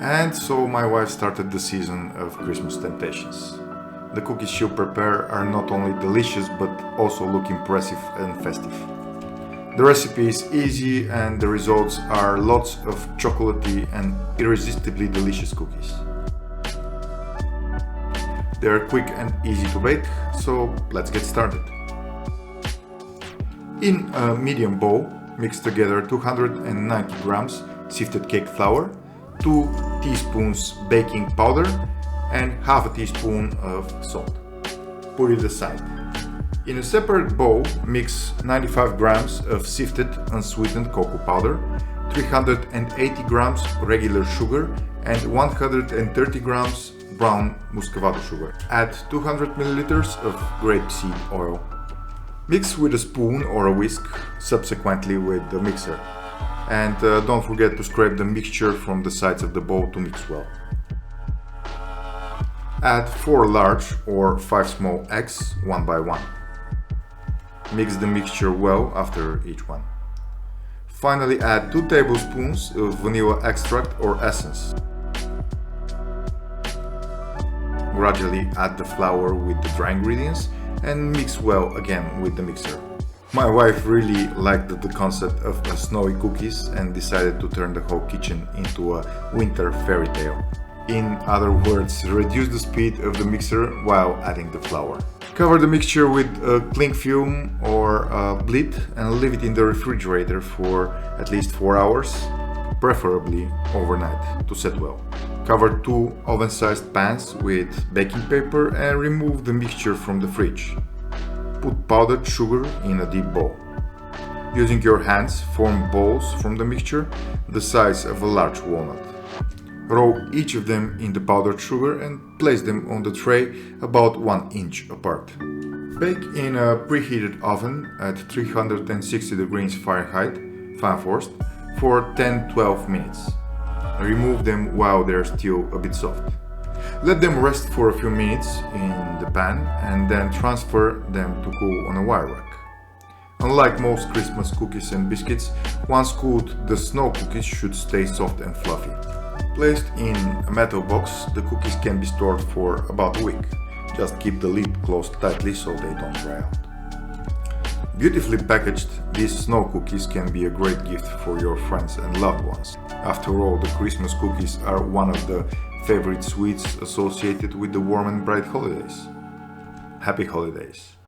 And so my wife started the season of Christmas temptations. The cookies she'll prepare are not only delicious but also look impressive and festive. The recipe is easy and the results are lots of chocolatey and irresistibly delicious cookies. They are quick and easy to bake, so let's get started. In a medium bowl, mix together 290 grams sifted cake flour, 2 teaspoons baking powder and half a teaspoon of salt. Put it aside. In a separate bowl, mix 95 grams of sifted unsweetened cocoa powder, 380 grams regular sugar and 130 grams brown muscovado sugar. Add 200 milliliters of grapeseed oil. Mix with a spoon or a whisk, subsequently with the mixer. And don't forget to scrape the mixture from the sides of the bowl to mix well. Add 4 large or 5 small eggs, one by one. Mix the mixture well after each one. Finally, add 2 tablespoons of vanilla extract or essence. Gradually add the flour with the dry ingredients and mix well again with the mixer. My wife really liked the concept of snowy cookies and decided to turn the whole kitchen into a winter fairy tale. In other words, reduce the speed of the mixer while adding the flour. Cover the mixture with cling film or a bleed and leave it in the refrigerator for at least 4 hours, preferably overnight, to set well. Cover 2 oven-sized pans with baking paper and remove the mixture from the fridge. Put powdered sugar in a deep bowl. Using your hands, form balls from the mixture the size of a large walnut. Roll each of them in the powdered sugar and place them on the tray about 1 inch apart. Bake in a preheated oven at 360 degrees Fahrenheit, fan forced, for 10-12 minutes. Remove them while they are still a bit soft. Let them rest for a few minutes in the pan and then transfer them to cool on a wire rack. Unlike most Christmas cookies and biscuits, once cooled, the snow cookies should stay soft and fluffy. Placed in a metal box, the cookies can be stored for about a week. Just keep the lid closed tightly so they don't dry out. Beautifully packaged, these snow cookies can be a great gift for your friends and loved ones. After all, the Christmas cookies are one of the favorite sweets associated with the warm and bright holidays. Happy holidays!